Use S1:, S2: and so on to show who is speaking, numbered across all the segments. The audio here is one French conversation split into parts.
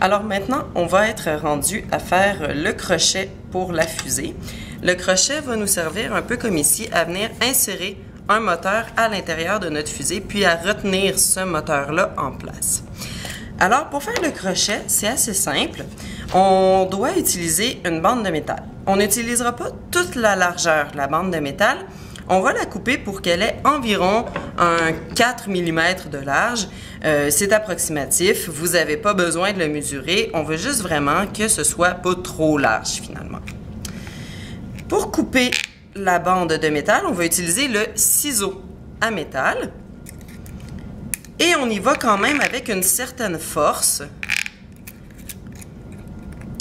S1: Alors maintenant, on va être rendu à faire le crochet pour la fusée. Le crochet va nous servir un peu comme ici à venir insérer un moteur à l'intérieur de notre fusée, puis à retenir ce moteur-là en place. Alors, pour faire le crochet, c'est assez simple. On doit utiliser une bande de métal. On n'utilisera pas toute la largeur de la bande de métal. On va la couper pour qu'elle ait environ un 4 mm de large. C'est approximatif. Vous n'avez pas besoin de le mesurer. On veut juste vraiment que ce soit pas trop large finalement. Pour couper la bande de métal, on va utiliser le ciseau à métal. Et on y va quand même avec une certaine force.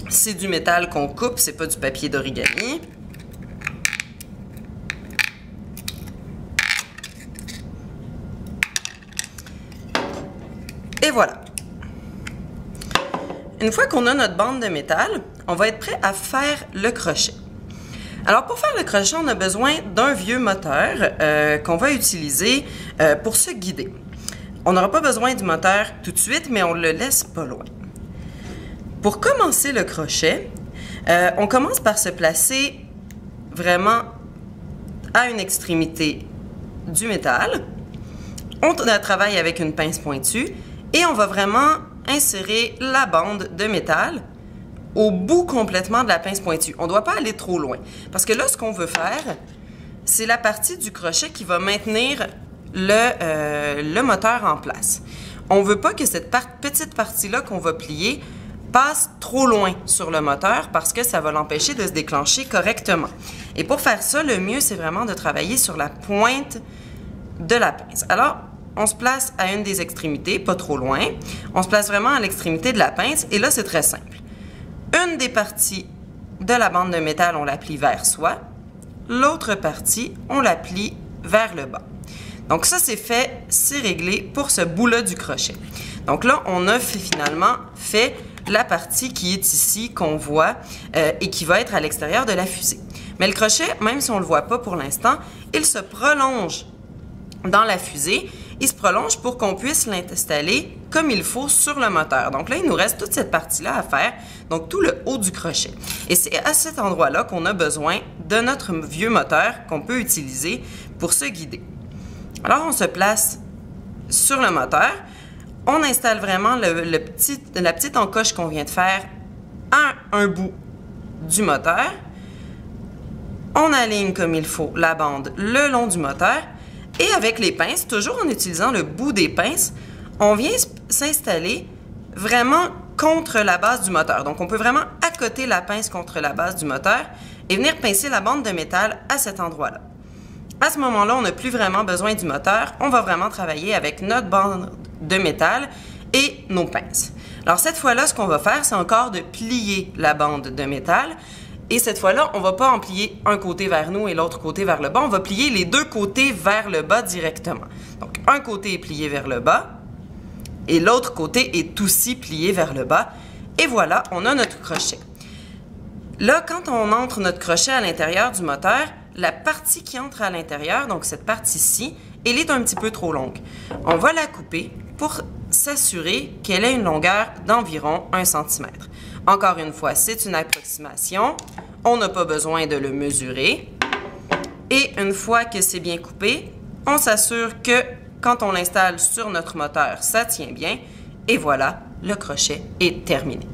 S1: C'est du métal qu'on coupe, c'est pas du papier d'origami. Et voilà. Une fois qu'on a notre bande de métal, on va être prêt à faire le crochet. Alors, pour faire le crochet, on a besoin d'un vieux moteur qu'on va utiliser pour se guider. On n'aura pas besoin du moteur tout de suite, mais on le laisse pas loin. Pour commencer le crochet, on commence par se placer vraiment à une extrémité du métal. On travaille avec une pince pointue et on va vraiment insérer la bande de métal au bout complètement de la pince pointue. On ne doit pas aller trop loin. Parce que là, ce qu'on veut faire, c'est la partie du crochet qui va maintenir le moteur en place. On ne veut pas que cette petite partie-là qu'on va plier passe trop loin sur le moteur parce que ça va l'empêcher de se déclencher correctement. Et pour faire ça, le mieux, c'est vraiment de travailler sur la pointe de la pince. Alors, on se place à une des extrémités, pas trop loin. On se place vraiment à l'extrémité de la pince et là, c'est très simple. Une des parties de la bande de métal, on la plie vers soi. L'autre partie, on la plie vers le bas. Donc ça, c'est fait, c'est réglé pour ce bout-là du crochet. Donc là, on a finalement fait la partie qui est ici, qu'on voit, et qui va être à l'extérieur de la fusée. Mais le crochet, même si on ne le voit pas pour l'instant, il se prolonge dans la fusée. Il se prolonge pour qu'on puisse l'installer comme il faut sur le moteur. Donc là, il nous reste toute cette partie-là à faire, donc tout le haut du crochet. Et c'est à cet endroit-là qu'on a besoin de notre vieux moteur qu'on peut utiliser pour se guider. Alors, on se place sur le moteur. On installe vraiment la petite encoche qu'on vient de faire à un bout du moteur. On aligne comme il faut la bande le long du moteur. Et avec les pinces, toujours en utilisant le bout des pinces, on vient s'installer vraiment contre la base du moteur. Donc, on peut vraiment accoter la pince contre la base du moteur et venir pincer la bande de métal à cet endroit-là. À ce moment-là, on n'a plus vraiment besoin du moteur. On va vraiment travailler avec notre bande de métal et nos pinces. Alors, cette fois-là, ce qu'on va faire, c'est encore de plier la bande de métal. Et cette fois-là, on ne va pas en plier un côté vers nous et l'autre côté vers le bas. On va plier les deux côtés vers le bas directement. Donc, un côté est plié vers le bas et l'autre côté est aussi plié vers le bas. Et voilà, on a notre crochet. Là, quand on entre notre crochet à l'intérieur du moteur, la partie qui entre à l'intérieur, donc cette partie-ci, elle est un petit peu trop longue. On va la couper pour s'assurer qu'elle ait une longueur d'environ 1 cm. Encore une fois, c'est une approximation. On n'a pas besoin de le mesurer. Et une fois que c'est bien coupé, on s'assure que quand on l'installe sur notre moteur, ça tient bien. Et voilà, le crochet est terminé.